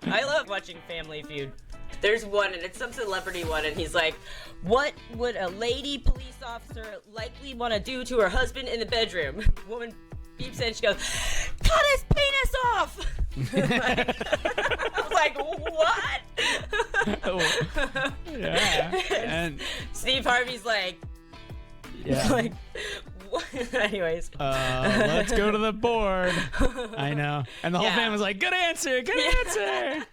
I love watching Family Feud. There's one, and it's some celebrity one, and he's like, what would a lady police officer likely want to do to her husband in the bedroom? Woman beeps in, she goes, cut his penis off! I was like, what? Yeah. And Steve Harvey's like, yeah. like, what? Anyways. Let's go to the board. I know. And the whole Yeah. family was like, good answer, good answer.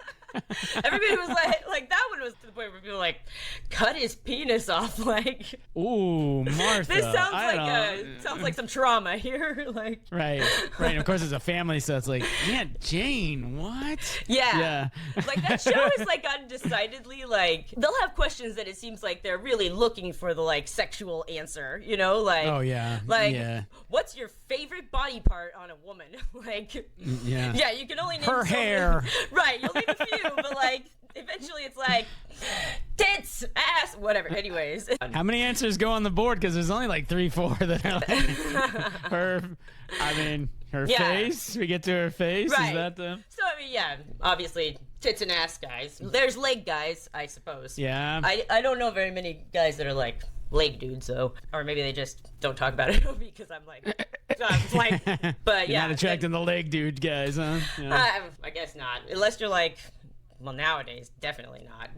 Everybody was like, that one was to the point where people were like, cut his penis off. Like, Ooh, Martha. this sounds like some trauma here. Like, Right. And of course it's a family, so it's like, Aunt Jane, what? yeah. Like, that show is like undecidedly, like, they'll have questions that it seems like they're really looking for the like sexual answer, you know? Like, Oh, yeah. like, yeah. what's your favorite body part on a woman? Like, Yeah. you can only name Her so many- hair. Right, you'll name a few, but like, eventually it's like, tits, ass, whatever. Anyways. How many answers go on the board? Because there's only like 3-4 that are like her Yeah. face. We get to her face. Right. Is that the? So, I mean, yeah, obviously, tits and ass guys. There's leg guys, I suppose. Yeah. I don't know very many guys that are like leg dudes, so, or maybe they just don't talk about it because I'm like, but You're yeah. not attracting the leg dude guys, huh? Yeah. I guess not, unless you're like, well, nowadays, definitely not.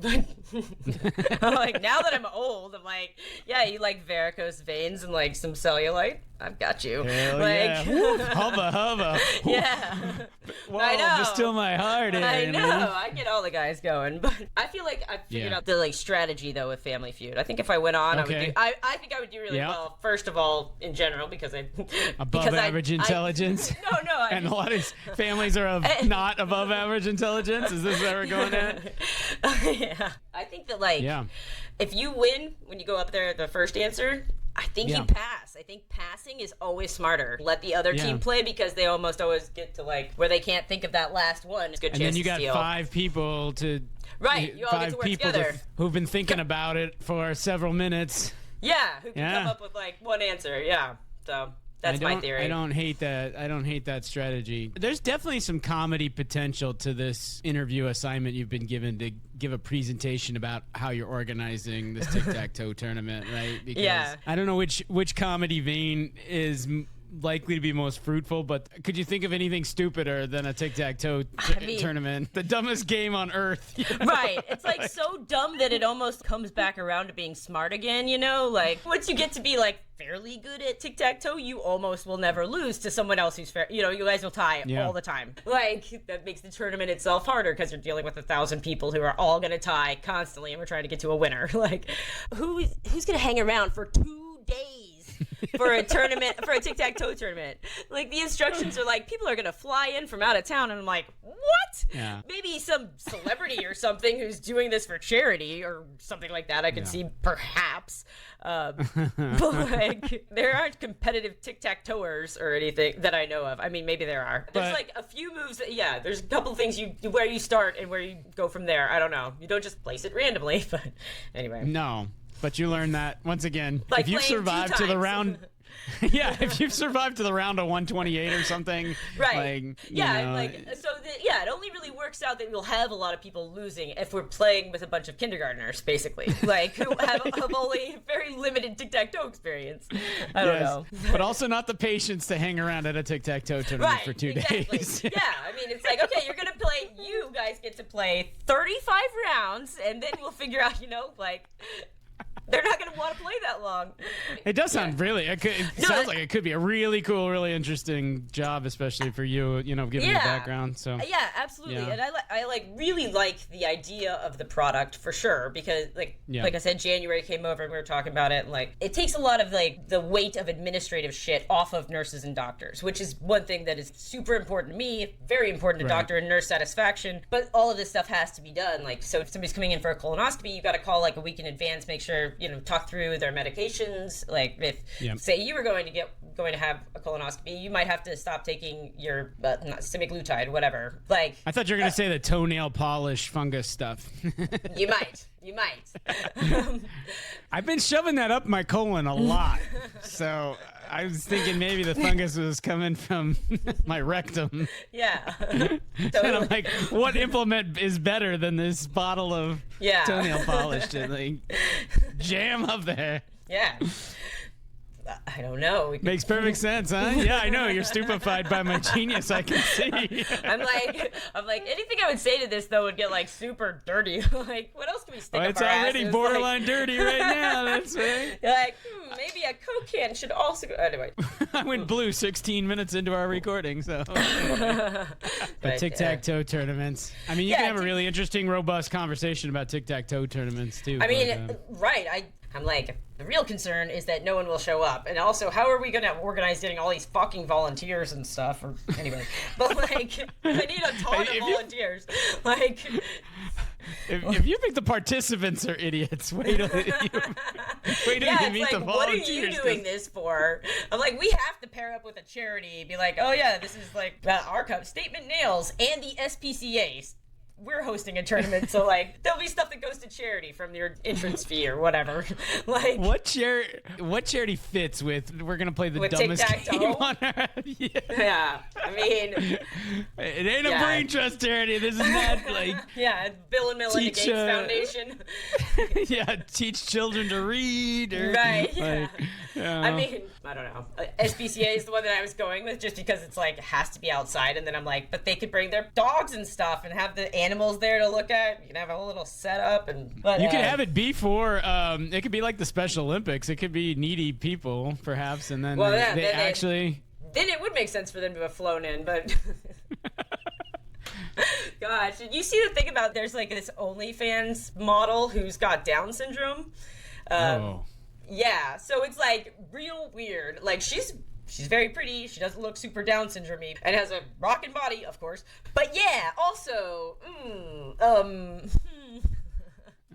But like, now that I'm old, I'm like, yeah, you like varicose veins and like some cellulite? I've got you. Hell like, yeah. Woo, hubba. yeah. Whoa, I know. distill my heart in. I know. man. I get all the guys going, but I feel like I figured Yeah. out the like strategy though with Family Feud. I think if I went on, Okay. I think I would do really Yeah. well. First of all, in general, because Above average intelligence. No. And a lot of families are of not above average intelligence. Is this where we're going at? Yeah. I think that like Yeah. if you win when you go up there the first answer, I think Yeah. you pass. I think passing is always smarter. Let the other Yeah. team play because they almost always get to like where they can't think of that last one. It's a good And chance then you to got steal. 5 people to. Right, you all get to work together. Who've been thinking about it for several minutes. Yeah, who can Yeah. come up with like one answer? Yeah, so that's my theory. I don't hate that. I don't hate that strategy. There's definitely some comedy potential to this interview assignment you've been given to give a presentation about how you're organizing this tic-tac-toe tournament, right? Because Yeah. I don't know which comedy vein is likely to be most fruitful, but could you think of anything stupider than a tic-tac-toe tournament? The dumbest game on earth. You know? Right, it's like so dumb that it almost comes back around to being smart again, you know? Like, once you get to be like fairly good at tic-tac-toe, you almost will never lose to someone else who's fair. You know, you guys will tie all the time. Like, that makes the tournament itself harder because you're dealing with 1,000 people who are all gonna tie constantly and we're trying to get to a winner. Like, who's gonna hang around for 2 days? For a tournament, for a tic-tac-toe tournament. Like, the instructions are like, people are gonna fly in from out of town, and I'm like, what? Yeah. Maybe some celebrity or something who's doing this for charity or something like that. I could see perhaps. But like, there aren't competitive tic-tac-toers or anything that I know of. I mean, maybe there are. There's like a few moves that, there's a couple things where you start and where you go from there. I don't know. You don't just place it randomly, but anyway. No. But you learn that once again. Like if you playing 2 survive to the times. round, if you've survived to the round of 128 or something, right? Like, it only really works out that we'll have a lot of people losing if we're playing with a bunch of kindergartners, basically, like who have only very limited tic-tac-toe experience. I don't know, but also not the patience to hang around at a tic-tac-toe tournament for 2 days. Yeah, I mean, it's like, okay, you're gonna play. You guys get to play 35 rounds, and then we'll figure out, like. They're not going to want to play that long. It does sound really. It sounds like it could be a really cool, really interesting job, especially for you. Given your background. So yeah, absolutely. And I really like the idea of the product for sure because like I said, January came over and we were talking about it. And, like, it takes a lot of like the weight of administrative shit off of nurses and doctors, which is one thing that is super important to me, very important to doctor and nurse satisfaction. But all of this stuff has to be done. Like, so if somebody's coming in for a colonoscopy, you got to call like a week in advance, make sure. Talk through their medications. Like if say you were going to have a colonoscopy, you might have to stop taking your semaglutide, whatever. Like I thought you were going to say the toenail polish fungus stuff. You might. I've been shoving that up my colon a lot, so I was thinking maybe the fungus was coming from my rectum. Yeah. Totally. And I'm like, what implement is better than this bottle of toenail polish to like jam up there? Yeah. I don't know. Makes perfect sense, huh? Yeah, I know. You're stupefied by my genius. I can see. I'm like, anything I would say to this though would get like super dirty. Like, what else can we stick up It's our already asses? borderline like, dirty right now. That's right. You're like, maybe a Coke can should also go. Anyway. I went blue 16 minutes into our recording, so. But tic-tac-toe tournaments. I mean, you can have a really interesting, robust conversation about tic-tac-toe tournaments too. I mean, right. I'm like, the real concern is that no one will show up. And also, how are we going to organize getting all these fucking volunteers and stuff? Or anyway, but like, I need a ton of volunteers. Like, if you think the participants are idiots, wait till you meet the volunteers. What are you doing this for? I'm like, we have to pair up with a charity. Be like, oh yeah, this is like our cup, Statement Nails, and the SPCA. We're hosting a tournament, so like there'll be stuff that goes to charity from your entrance fee or whatever. Like what charity fits with? We're gonna play the dumbest Tic-Tac-Toe? game on earth. Yeah, I mean, it ain't a brain trust charity. This is not like Bill and Melinda Gates Foundation. Yeah, teach children to read. Or, right. Like, I mean, I don't know. SPCA is the one that I was going with, just because it's like it has to be outside, and then I'm like, but they could bring their dogs and stuff and have the animals there to look at. You can have a whole little setup, but you could have it before. It could be like the Special Olympics. It could be needy people, perhaps, and then they actually. Then it would make sense for them to have flown in, but. Gosh, did you see the thing about there's like this OnlyFans model who's got Down syndrome? Yeah, so it's like real weird. Like she's very pretty. She doesn't look super Down syndrome-y and has a rockin' body, of course. But yeah, also,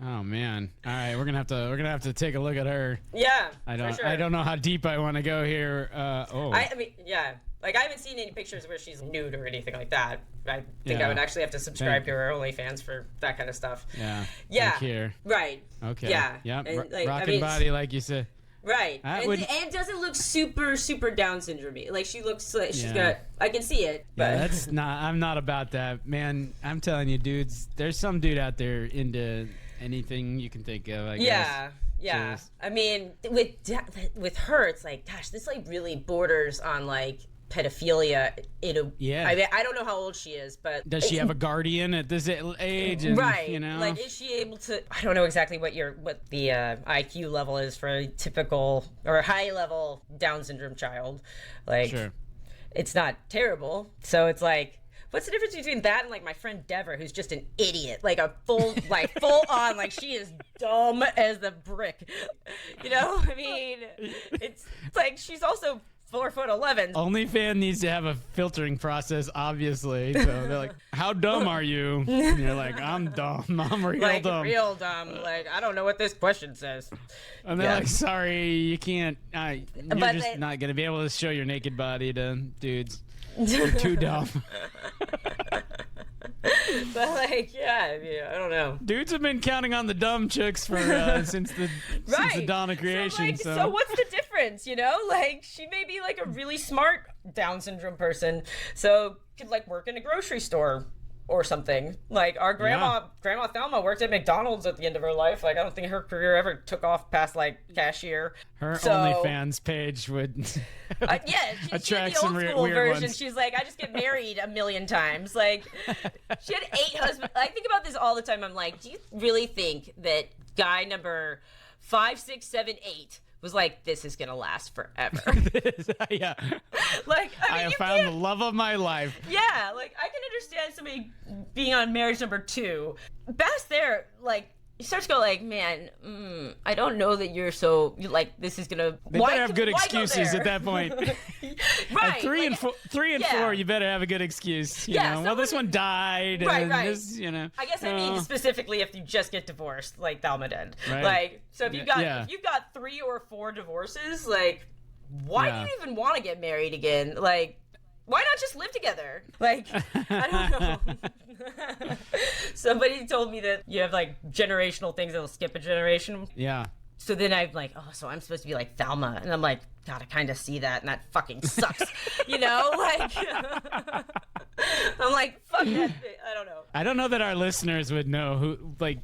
Oh man! All right, we're gonna have to take a look at her. Yeah, I don't know how deep I want to go here. I mean, yeah. Like, I haven't seen any pictures where she's nude or anything like that. I think I would actually have to subscribe to her OnlyFans for that kind of stuff. Yeah. Yeah. Like here. Right. Okay. Yeah. Yep. Like, Rockin' body, like you said. Right. And doesn't look super, super Down syndrome-y. Like, she looks like she's got... I can see it, but... Yeah, I'm not about that. Man, I'm telling you, dudes, there's some dude out there into anything you can think of, I guess. Yeah. I mean, with her, it's like, gosh, this, like, really borders on, like... pedophilia I don't know how old she is, but does she have a guardian at this age? And, right. You know, like, is she able to? I don't know exactly what the IQ level is for a typical or high level Down syndrome child. Like, sure. It's not terrible. So it's like, what's the difference between that and like my friend Deborah, who's just an idiot, like a full on, like she is dumb as the brick. You know, I mean, it's like she's also 4'11". OnlyFans needs to have a filtering process, obviously. So they're like, "How dumb are you?" And you're like, "I'm dumb. I'm real dumb. Real dumb. Like, I don't know what this question says." And they're like, "Sorry, you can't. You're just not gonna be able to show your naked body to dudes. You're too dumb." But like, I don't know. Dudes have been counting on the dumb chicks for since the dawn of creation. So what's the difference? You know, like she may be like a really smart Down syndrome person, so could like work in a grocery store or something. Like our grandma Thelma worked at McDonald's at the end of her life. Like I don't think her career ever took off past like cashier. Her OnlyFans page would she attract had the some old school weird version. ones. She's like, I just get married a million times. Like she had 8 husbands. I think about this all the time. I'm like, do you really think that guy number 5, 6, 7, 8 was like, this is gonna last forever? Yeah. Like, I have found the love of my life. Yeah, like I can understand somebody being on marriage number 2. Past there, like you start to go like, man, I don't know that you're so like this is gonna. They better have good excuses at that point. Right. At 3 and 4, you better have a good excuse. You know? Well, this one died. Right. This, you know. I guess I mean specifically if you just get divorced, like Thelma did. Right. Like, so if you've got 3 or 4 divorces, like, why do you even want to get married again? Like, why not just live together? Like, I don't know. Somebody told me that you have like generational things that'll skip a generation. Yeah. So then I'm like, oh, so I'm supposed to be like Thelma. And I'm like, God, I kind of see that, and that fucking sucks. You know? Like, I'm like, fuck that thing. I don't know. I don't know that our listeners would know who, like,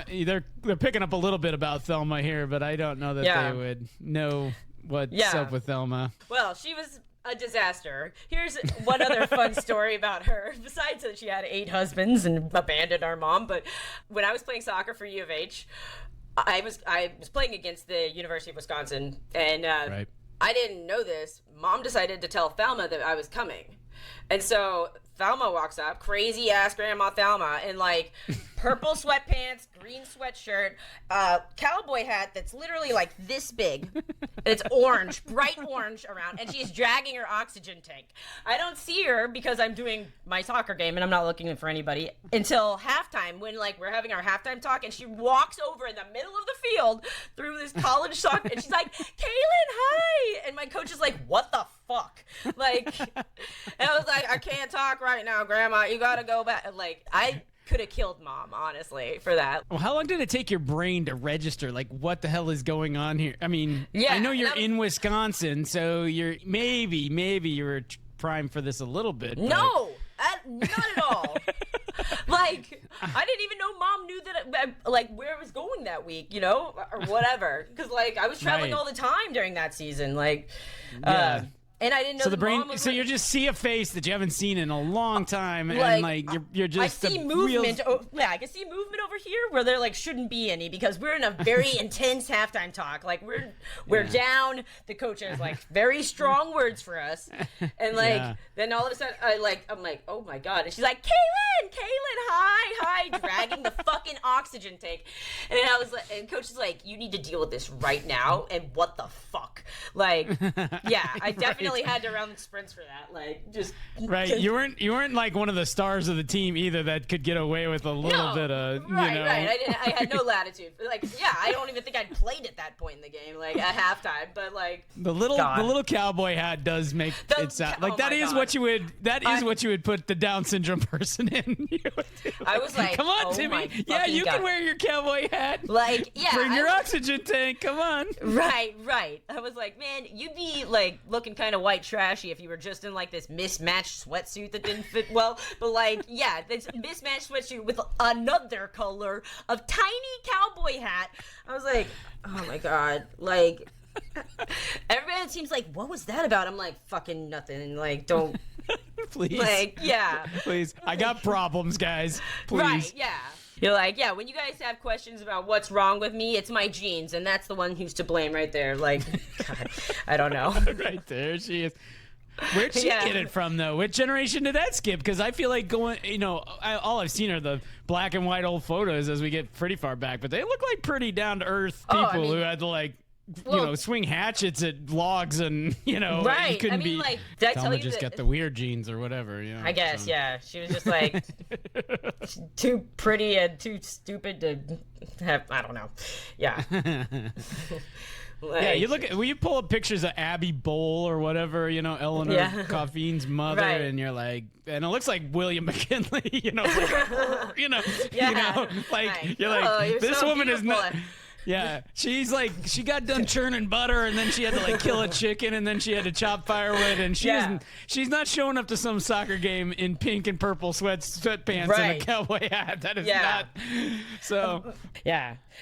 they're picking up a little bit about Thelma here, but I don't know that they would know what's up with Thelma. Well, she was a disaster. Here's one other fun story about her. Besides that she had 8 husbands and abandoned our mom, but when I was playing soccer for U of H, I was playing against the University of Wisconsin, and I didn't know this. Mom decided to tell Thelma that I was coming. And so Thelma walks up, crazy ass grandma Thelma, in like purple sweatpants, green sweatshirt, cowboy hat that's literally like this big. It's orange, bright orange around, and she's dragging her oxygen tank. I don't see her because I'm doing my soccer game and I'm not looking for anybody until halftime, when like we're having our halftime talk, and she walks over in the middle of the field through this college soccer, and she's like, Kalyn, hi! And my coach is like, what the fuck? Like, and I was like, I can't talk right now, Grandma. You gotta go back. Like, I could have killed Mom, honestly, for that. Well, how long did it take your brain to register? Like, what the hell is going on here? I mean, I know you're in Wisconsin, so you're maybe you were primed for this a little bit. No, not at all. Like, I didn't even know Mom knew that, like, where I was going that week, you know, or whatever. Because, like, I was traveling all the time during that season. Like, and I didn't know the brain. So you just see a face that you haven't seen in a long time, and like you're just. I see movement. I can see movement over here where there like shouldn't be any, because we're in a very intense halftime talk. Like we're down. The coach has like very strong words for us, and like then all of a sudden I'm like, oh my God, and she's like, Kalyn, hi, dragging the fucking oxygen tank, and I was like, and coach is like, you need to deal with this right now, and what the fuck, like, I definitely had to run sprints for that, like, just you weren't like one of the stars of the team either that could get away with a little bit of I had no latitude, like, I don't even think I'd played at that point in the game, like at halftime, but like the little cowboy hat does make it sound like that is what you would put the Down syndrome person in. I was like, come on, Timmy, you can wear your cowboy hat, like, bring your oxygen tank, come on. Right, I was like, man, you'd be like looking kind of white trashy if you were just in like this mismatched sweatsuit that didn't fit well, but like, this mismatched sweatsuit with another color of tiny cowboy hat. I was like, oh my God, like, everybody seems like, what was that about? I'm like, fucking nothing, like, don't please, like, please, I got problems, guys, please. Right, you're like, when you guys have questions about what's wrong with me, it's my genes, and that's the one who's to blame right there. Like, God, I don't know. Right there she is. Where'd she get it from, though? What generation did that skip? Because I feel like all I've seen are the black and white old photos as we get pretty far back, but they look like pretty down-to-earth people who had to, like, swing hatchets at logs, and right. You couldn't be. Like, did I tell you just got the weird genes or whatever. I guess, She was just like too pretty and too stupid to have. I don't know. Yeah. Like, you look at when you pull up pictures of Abby Bowl or whatever, Eleanor Coffine's mother, and you're like, and it looks like William McKinley, you're like, this so woman beautiful. is not. Yeah, she's like, she got done churning butter, and then she had to like kill a chicken, and then she had to chop firewood, and she's not showing up to some soccer game in pink and purple sweatpants and a cowboy hat. That is not. So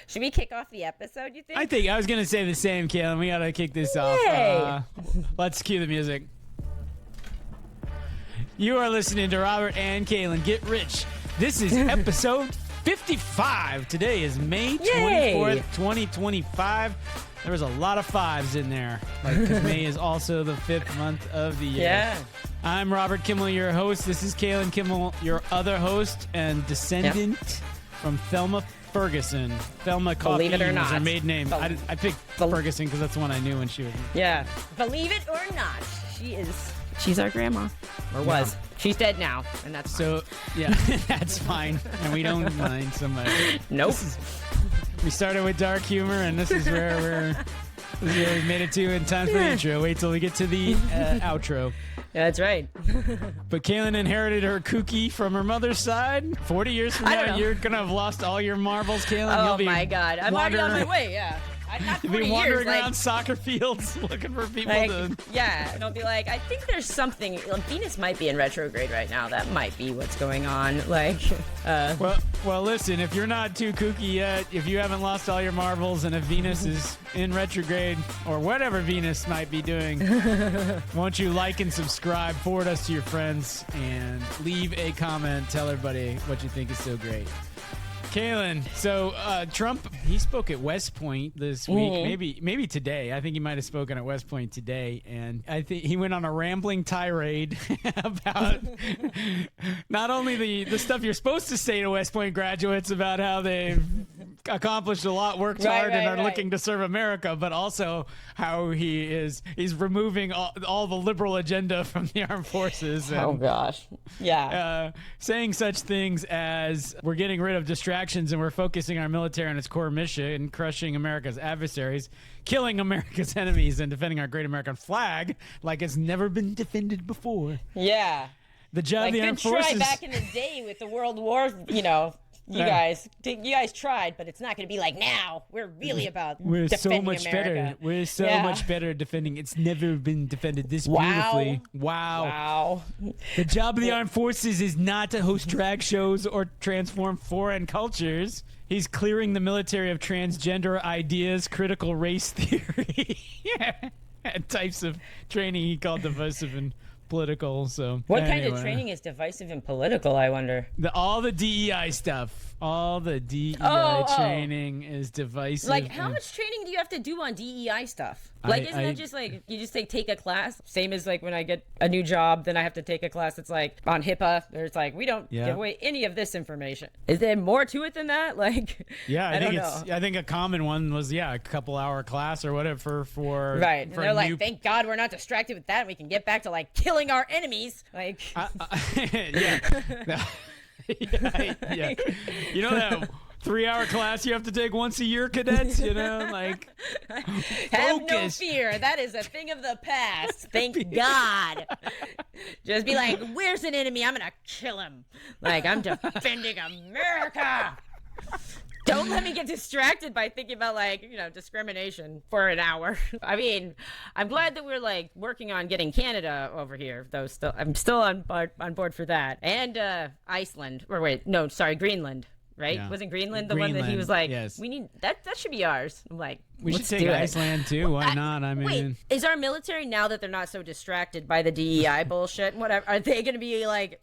should we kick off the episode, you think? I was gonna say the same, Kalyn. We gotta kick this off. Let's cue the music. You are listening to Robert and Kalyn Get Rich. This is episode 55. Today is May 24th, 2025. There was a lot of fives in there, because May is also the 5th month of the year. Yeah. I'm Robert Kimmel, your host. This is Kalyn Kimmel, your other host and descendant from Thelma Ferguson. Thelma Coffee is her maiden name. I picked Ferguson because that's the one I knew when she was. Yeah. Believe it or not, she's our grandma. Or was. She's dead now, and that's fine. So, that's fine. And we don't mind so much. Nope. We started with dark humor, and this is where we made it to in time for the intro. Wait till we get to the outro. Yeah, that's right. But Kalyn inherited her kooky from her mother's side. 40 years from now, you're going to have lost all your marbles, Kalyn. Oh, my God. I'm already on my way, not 40 You'll be years, wandering like, around soccer fields looking for people to... Yeah, and I'll be like, I think there's something. Venus might be in retrograde right now. That might be what's going on. Like, Well, listen, if you're not too kooky yet, if you haven't lost all your marbles, and if Venus is in retrograde, or whatever Venus might be doing, won't you like and subscribe, forward us to your friends, and leave a comment. Tell everybody what you think is so great. Kalyn, so Trump, he spoke at West Point this week, maybe today. I think he might have spoken at West Point today, and I think he went on a rambling tirade about not only the stuff you're supposed to say to West Point graduates about how they've accomplished a lot, worked hard, and are looking to serve America, but also how he's removing all the liberal agenda from the armed forces. And, oh gosh, yeah, saying such things as we're getting rid of distractions and we're focusing our military on its core mission, crushing America's adversaries, killing America's enemies, and defending our great American flag like it's never been defended before. Yeah, the job of the armed forces. Good try back in the day with the World War, You guys tried, but it's not going to be like now. We're really about We're defending so much America. better. We're so much better defending. It's never been defended this beautifully. Wow. The job of the armed forces is not to host drag shows or transform foreign cultures. He's clearing the military of transgender ideas, critical race theory, and types of training he called divisive and political. So what kind of training is divisive and political, I wonder? All the DEI stuff. All the DEI training is divisive. Like, how much training do you have to do on DEI stuff? Like, isn't it just like you just take a class? Same as like when I get a new job, then I have to take a class that's like on HIPAA. There's like, we don't give away any of this information. Is there more to it than that? Like, I think a common one was a couple hour class or whatever for right. For and they're like, thank God we're not distracted with that. And we can get back to like killing our enemies. Like, yeah. You know that 3-hour class you have to take once a year, cadets? Like, have no fear. That is a thing of the past. Thank God. Just be like, where's an enemy? I'm going to kill him. Like, I'm defending America. Don't let me get distracted by thinking about discrimination for an hour. I mean, I'm glad that we're like working on getting Canada over here, though. I'm still on board for that. And Iceland, Greenland. Right? Yeah. Wasn't Greenland the one that he was like, yes. We need that should be ours? I'm like, we should take Iceland too. Why not? I mean, wait, is our military, now that they're not so distracted by the DEI bullshit and whatever, are they going to be like?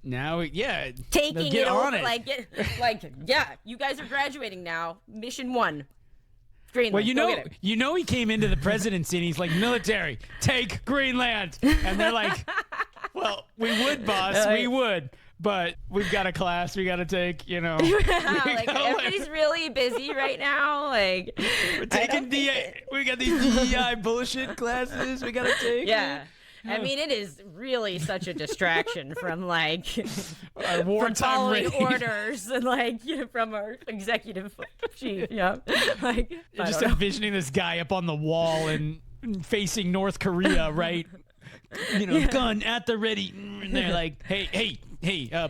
Now, taking get it on over, it. You guys are graduating now. Mission 1. Greenland. Well, he came into the presidency and he's like, military, take Greenland. And they're like, well, we would, boss, we would. But we've got a class we got to take, everybody's really busy right now. Like, we're taking we got these DEI bullshit classes we got to take. Yeah. I mean, it is really such a distraction from our wartime following orders and from our executive chief. Yeah, you're just envisioning this guy up on the wall and facing North Korea, right? Gun at the ready. And they're like, hey,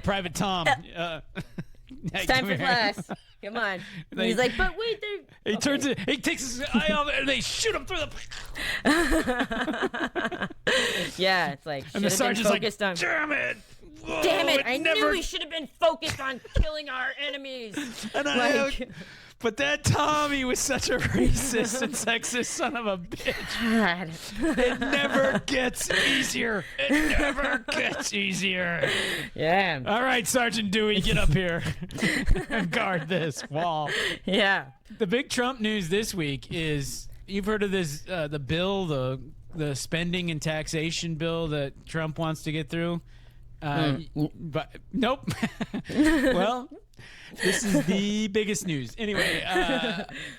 Private Tom. It's time for class. Come on. And he's like, but wait, he turns it. He takes his eye off, and they shoot him through the. Yeah, it's like. And the sergeant's like, "Damn it! Whoa, damn it! I knew we should have been focused on killing our enemies." And but that Tommy was such a racist and sexist son of a bitch. God. It never gets easier. It never gets easier. Yeah. All right, Sergeant Dewey, get up here and guard this wall. Yeah. The big Trump news this week is, you've heard of this, the bill, the spending and taxation bill that Trump wants to get through? But nope. Well, this is the biggest news. Anyway,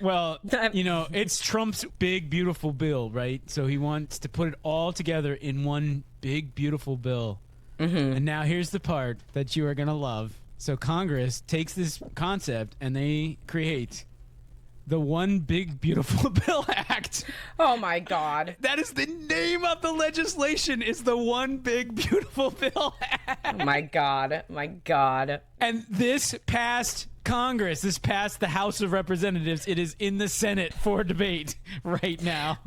it's Trump's big, beautiful bill, right? So he wants to put it all together in one big, beautiful bill. Mm-hmm. And now here's the part that you are going to love. So Congress takes this concept and they create The One Big Beautiful Bill Act. Oh my God. That is the name of the legislation, is the One Big Beautiful Bill Act. Oh my God. My God. And this passed Congress. This passed the House of Representatives. It is in the Senate for debate right now.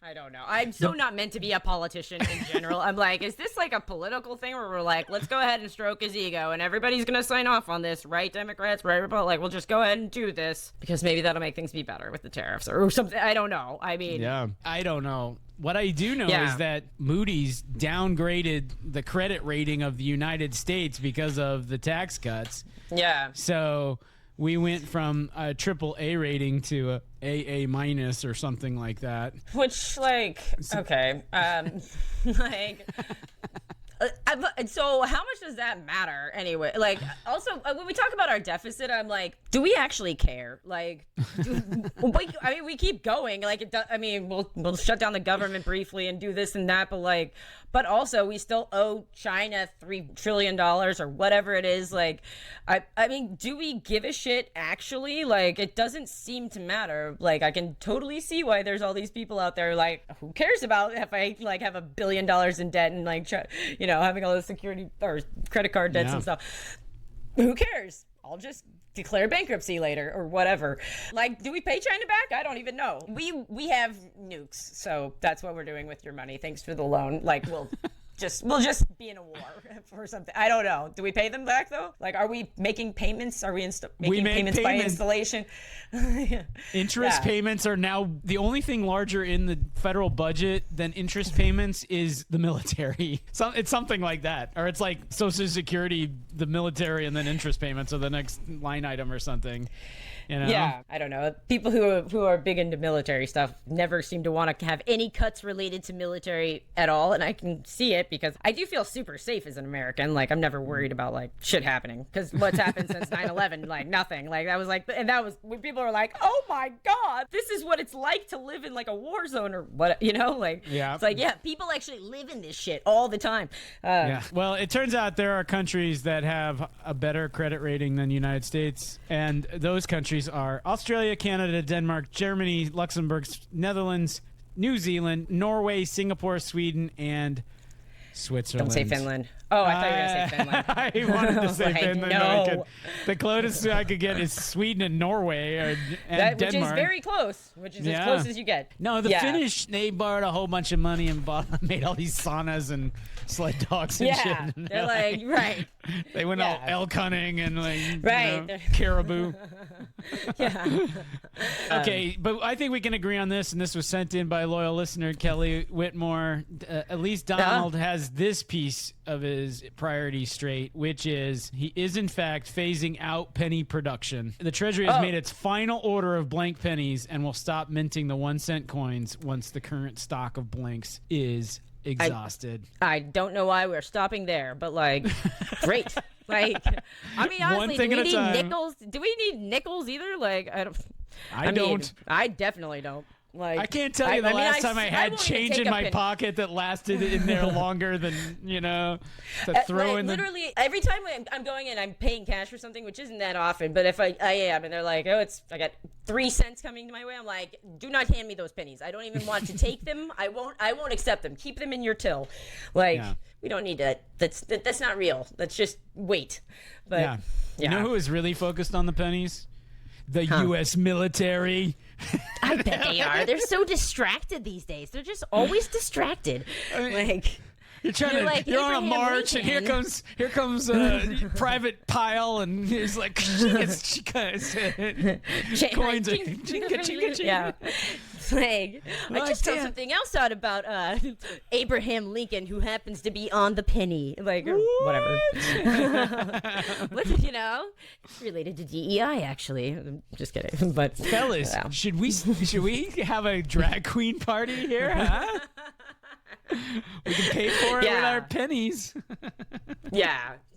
I don't know. I'm so not meant to be a politician in general. I'm like, is this like a political thing where we're like, let's go ahead and stroke his ego and everybody's going to sign off on this, right? Democrats, right? Republicans, like, we'll just go ahead and do this because maybe that'll make things be better with the tariffs or something. I don't know. I mean, yeah, I don't know. What I do know is that Moody's downgraded the credit rating of the United States because of the tax cuts. Yeah. So we went from a AAA rating to a AA minus or something like that. Which, like, okay, like. So how much does that matter anyway? Like, also, when we talk about our deficit, I'm like, do we actually care? Like, we keep going. Like, we'll shut down the government briefly and do this and that, but also we still owe China $3 trillion or whatever it is. Like, I mean, do we give a shit actually? Like, it doesn't seem to matter. Like, I can totally see why there's all these people out there like, who cares about if I like have $1 billion in debt and like, having all the security or credit card debts and stuff. Who cares? I'll just declare bankruptcy later or whatever. Like, do we pay China back? I don't even know. We have nukes, so that's what we're doing with your money. Thanks for the loan. Like, we'll just be in a war for something. I don't know. Do we pay them back though? Like, are we making payments? Are we making payments by installation? Interest payments are now the only thing larger in the federal budget than interest payments is the military. So it's something like that, or it's like Social Security, the military, and then interest payments are the next line item or something. Yeah, I don't know. People who are big into military stuff never seem to want to have any cuts related to military at all, and I can see it because I do feel super safe as an American. Like, I'm never worried about like shit happening because what's happened since 9/11, like nothing. Like, that was like, and that was when people are like, oh my God, this is what it's like to live in like a war zone or what, like, it's like, yeah, people actually live in this shit all the time. Well, it turns out there are countries that have a better credit rating than the United States, and those countries are Australia, Canada, Denmark, Germany, Luxembourg, Netherlands, New Zealand, Norway, Singapore, Sweden, and Switzerland. Don't say Finland. Oh, I thought you were going to say Finland. I wanted to say Finland. No. The closest I could get is Sweden and Norway and Denmark. Which is very close. Which is as close as you get. No, the Finnish, they borrowed a whole bunch of money and made all these saunas and sled dogs and shit. Yeah, they're like, right. They went all elk hunting and like, caribou. Okay, but I think we can agree on this, and this was sent in by a loyal listener, Kelly Whitmore. At least Donald has this piece of his priorities straight, which is he is in fact phasing out penny production. The Treasury has made its final order of blank pennies and will stop minting the 1-cent coins once the current stock of blanks is exhausted. I don't know why we're stopping there, but like, great. Like, I mean, honestly, do we need nickels? Do we need nickels either? Like, I don't. I definitely don't. Like, I can't tell you the last time I had change in my pocket that lasted in there longer than, to throw in literally every time I'm going in, I'm paying cash for something, which isn't that often, but if I am, and they're like, I got 3 cents coming my way, I'm like, do not hand me those pennies. I don't even want to take them. I won't accept them. Keep them in your till. Like, we don't need that. That's not real. Let's just wait. But you know who is really focused on the pennies? The U.S. military. I bet they are. They're so distracted these days. They're just always distracted. Like, you're on a march, Lincoln. And here comes Private Pile, and he's like, coins. Yeah. Like, I just found something else out about Abraham Lincoln, who happens to be on the penny, like, or whatever. It's related to DEI, actually. I'm just kidding, but fellas, should we have a drag queen party here? Huh? We can pay for it with our pennies.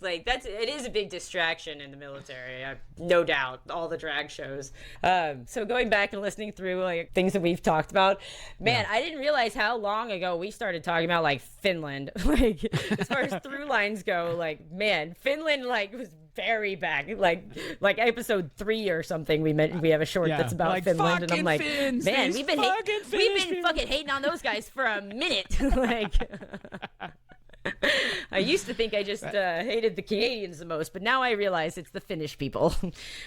Like it is a big distraction in the military, no doubt. All the drag shows. So going back and listening through like things that we've talked about, man, I didn't realize how long ago we started talking about like Finland. Like as far as through lines go, like man, Finland like was very back, like episode 3 or something. We have a short that's about like, Finland, and I'm like, Finns, man, we've been people. fucking hating on those guys for a minute. Like, I used to think I just hated the Canadians the most, but now I realize it's the Finnish people.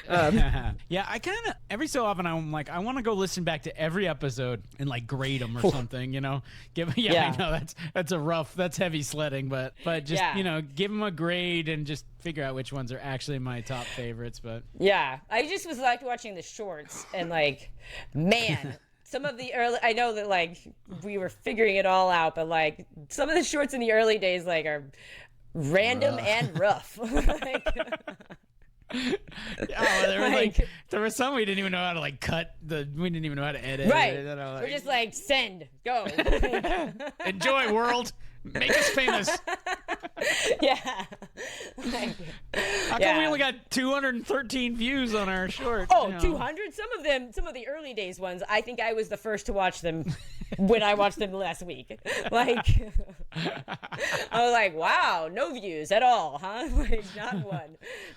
Yeah, I kind of every so often I'm like, I want to go listen back to every episode and like grade them or something, you know. I know that's heavy sledding, but just you know, give them a grade and just figure out which ones are actually my top favorites. But yeah, I just was like watching the shorts and like, man. Some of the early, I know that like we were figuring it all out, but like some of the shorts in the early days like are random and rough. Like, there were some we didn't even know how to like cut we didn't even know how to edit. Right. You know, like, we're just like, send, go. Enjoy, world. Make us famous. Yeah. Like, How come we only got 213 views on our short? Oh, 200? Some of the early days ones, I think I was the first to watch them when I watched them last week. Like, I was like, wow, no views at all, huh? Like, not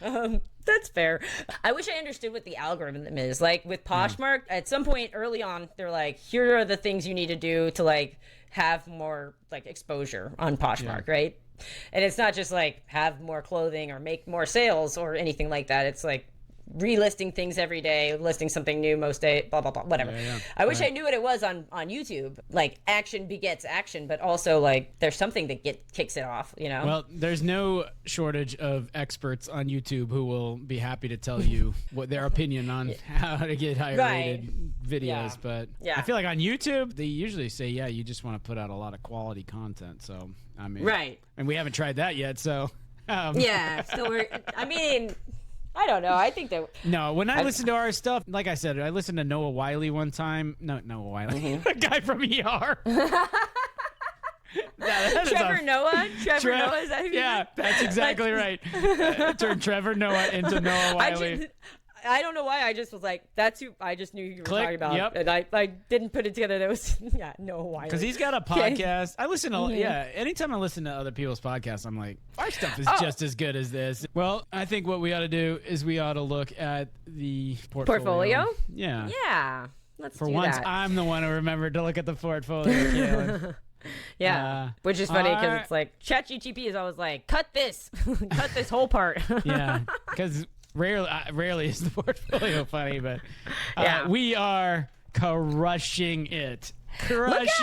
one. That's fair. I wish I understood what the algorithm is. Like, with Poshmark, at some point early on, they're like, here are the things you need to do to, like, have more, like, exposure on Poshmark, right? And it's not just like have more clothing or make more sales or anything like that. It's like relisting things every day, listing something new most day, blah, blah, blah, whatever. I wish I knew what it was on YouTube. Like, action begets action, but also like there's something that kicks it off, you know? Well, there's no shortage of experts on YouTube who will be happy to tell you what their opinion on how to get higher rated videos. But I feel like on YouTube, they usually say, you just want to put out a lot of quality content. So, I mean, and we haven't tried that yet. So, I mean, I don't know. I think that... No, when I listen to our stuff, like I said, I listened to Noah Wiley one time. No, Noah Wiley. A guy from ER. Trevor Noah? Trevor Noah, is that who you Yeah, that's exactly right. Turned Trevor Noah into Noah Wiley. I don't know why. I just was like, that's who. I just knew who you were talking about. Yep. And I didn't put it together. That was, Noah Wiley. Because he's got a podcast. I listen to, anytime I listen to other people's podcasts, I'm like, our stuff is just as good as this. Well, I think what we ought to do is we ought to look at the portfolio. Yeah. Yeah. Let's do that. For once, I'm the one who remembered to look at the portfolio, Kalyn. Yeah, which is funny because it's like ChatGPT is always like, cut this whole part. Yeah, because rarely is the portfolio funny, but we are crushing it. That's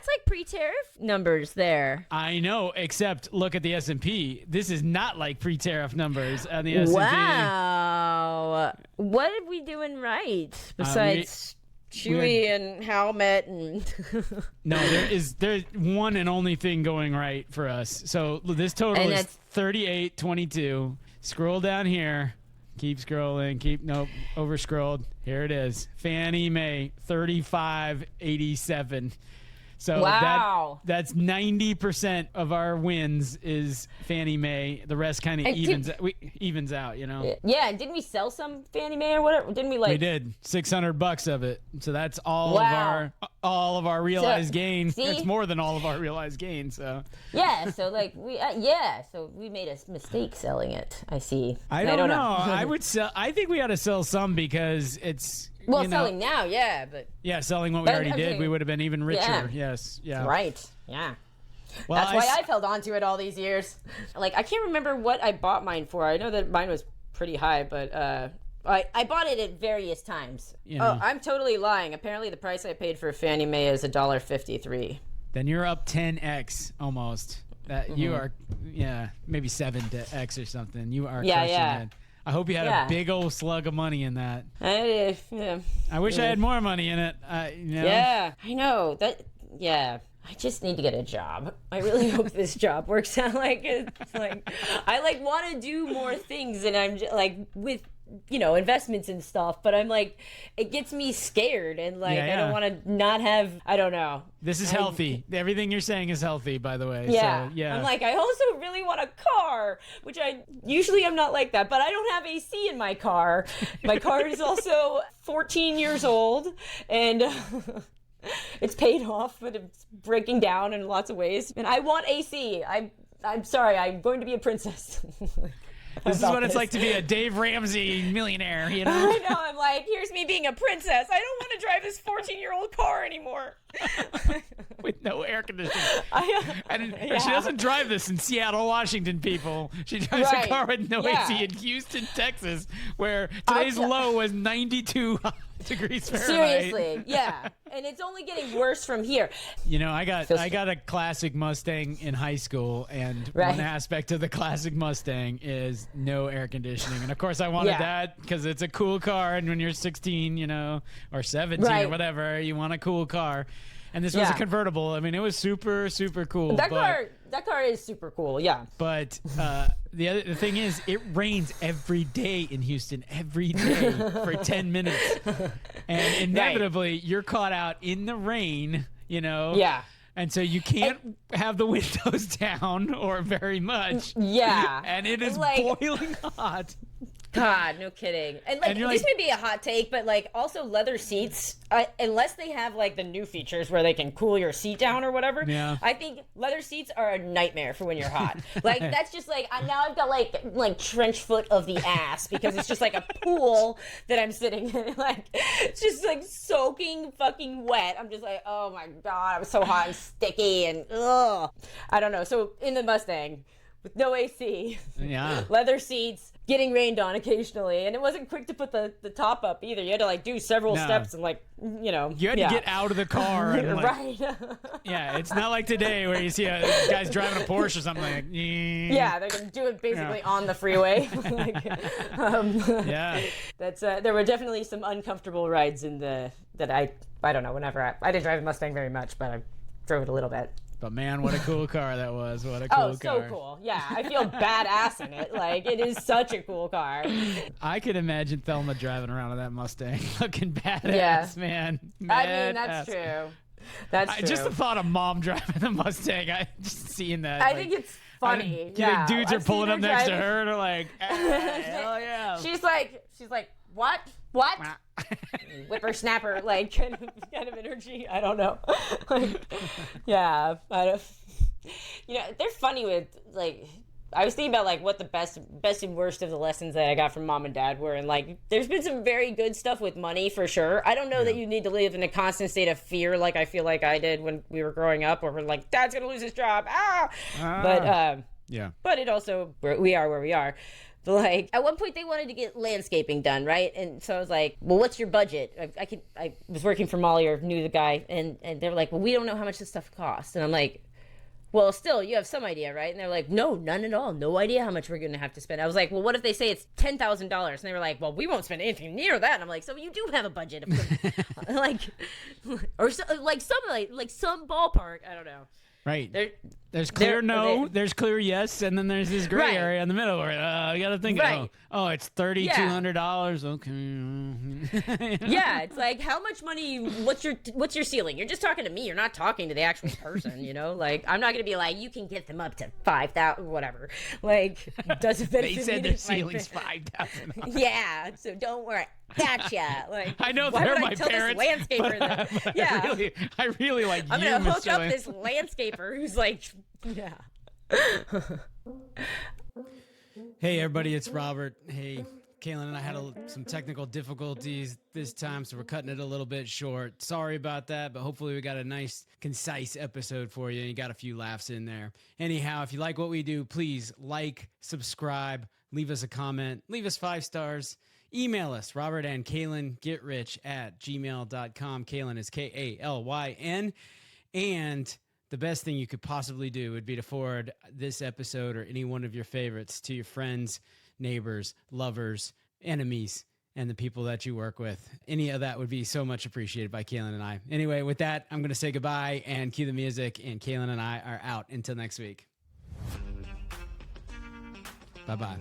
like pre-tariff numbers there. I know, except look at the S&P. This is not like pre-tariff numbers on the S&P. Wow. What are we doing right besides Chewy and Helmet and No, there's one and only thing going right for us. So this total is 38.22. Scroll down here. Keep scrolling. Over scrolled. Here it is. Fannie Mae 35.87. So that's 90% of our wins is Fannie Mae. The rest kind of evens out, you know. Yeah, and didn't we sell some Fannie Mae or whatever? Didn't we We did. $600 of it. So that's all of our realized gain. See? It's more than all of our realized gain. So so like so we made a mistake selling it. I see. I don't know. I would sell. I think we ought to sell some because it's. Selling now, but... Yeah, selling what we already did, we would have been even richer. Yes, yeah. Right, yeah. Well, that's why I've held on to it all these years. Like, I can't remember what I bought mine for. I know that mine was pretty high, but I bought it at various times. Oh, I'm totally lying. Apparently, the price I paid for Fannie Mae is $1.53. Then you're up 10x almost. You are, maybe 7x or something. You are crushing it. I hope you had a big old slug of money in that. I wish I had more money in it. Yeah, I know. I just need to get a job. I really hope this job works out. It's like I want to do more things, and I'm just, like with investments and stuff. But I'm like, it gets me scared, and I don't want to not have. I don't know. This is healthy. Everything you're saying is healthy, by the way. Yeah. So, yeah. I'm like, I also really want a car, which usually I'm not like that, but I don't have AC in my car. My car is also 14 years old, and it's paid off, but it's breaking down in lots of ways. And I want AC. I'm sorry, I'm going to be a princess. This is what it's like to be a Dave Ramsey millionaire, you know? I know, I'm like, here's me being a princess. I don't want to drive this 14-year-old car anymore. With no air conditioning. She doesn't drive this in Seattle, Washington, people. She drives a car with no AC in Houston, Texas, where today's low was 92 degrees Fahrenheit. Seriously, yeah. And it's only getting worse from here. You know, I got a classic Mustang in high school, and one aspect of the classic Mustang is no air conditioning. And of course I wanted that because it's a cool car, and when you're 16, you know, or 17 or whatever, you want a cool car. And this was a convertible. I mean, it was super, super cool. That car is super cool, yeah. But the thing is, it rains every day in Houston, every day for 10 minutes. And inevitably, you're caught out in the rain, you know? Yeah. And so you can't have the windows down or very much. Yeah. And it is boiling hot. God, no kidding. And this may be a hot take, but also leather seats, unless they have the new features where they can cool your seat down or whatever. Yeah. I think leather seats are a nightmare for when you're hot. That's just now I've got like trench foot of the ass because it's just like a pool that I'm sitting in. It's just soaking fucking wet. I'm just like, oh my God, I'm so hot and sticky and ugh. I don't know. So in the Mustang with no AC, leather seats, getting rained on occasionally, and it wasn't quick to put the top up either. You had to do several steps and you had to get out of the car and right. Yeah, it's not like today where you see a guy's driving a Porsche or something yeah, they're gonna do it basically on the freeway. That's there were definitely some uncomfortable rides in that I don't know, whenever I didn't drive a Mustang very much, but I drove it a little bit. But man, what a cool car that was. What a cool car. Oh, so cool. Yeah, I feel badass in it. It is such a cool car. I could imagine Thelma driving around in that Mustang looking badass, man. I mean, that's true. That's true. Just the thought of mom driving the Mustang, just seeing that. I think it's funny. Dudes are pulling up next to her and are like, hell yeah. She's like, what? Whippersnapper, kind of energy. I don't know. Yeah, I don't. They're funny with I was thinking about what the best and worst of the lessons that I got from mom and dad were, and there's been some very good stuff with money for sure. I don't know that you need to live in a constant state of fear like I feel like I did when we were growing up, where we're like, Dad's gonna lose his job, but it also we are where we are. But at one point they wanted to get landscaping done, right? And so I was like, well, what's your budget? I was working for Molly or knew the guy, and they're like, well, we don't know how much this stuff costs. And I'm like, well, still, you have some idea, right? And they're like, no, none at all. No idea how much we're going to have to spend. I was like, well, what if they say it's $10,000? And they were like, well, we won't spend anything near that. And I'm like, so you do have a budget. Or some ballpark. I don't know. Right. There's clear there's clear yes, and then there's this gray area in the middle where you got to think, it's $3,200. Okay. Yeah, it's how much money, what's your ceiling? You're just talking to me. You're not talking to the actual person, I'm not going to be like, you can get them up to 5,000, whatever. Doesn't benefit They said their ceiling's 5,000. Yeah, so don't worry. Gotcha. I know they're my parents. Landscaper but I really like I'm you, gonna hook Mr. up this landscaper who's Hey everybody, it's Robert. Hey, Kalyn and I had some technical difficulties this time, so we're cutting it a little bit short. Sorry about that, but hopefully we got a nice, concise episode for you, and you got a few laughs in there. Anyhow, if you like what we do, please subscribe, leave us a comment, leave us 5 stars. Email us, Robert and Kalyn getrich@gmail.com. Kalyn is Kalyn. And the best thing you could possibly do would be to forward this episode or any one of your favorites to your friends, neighbors, lovers, enemies, and the people that you work with. Any of that would be so much appreciated by Kalyn and I. Anyway, with that, I'm going to say goodbye and cue the music, and Kalyn and I are out until next week. Bye-bye.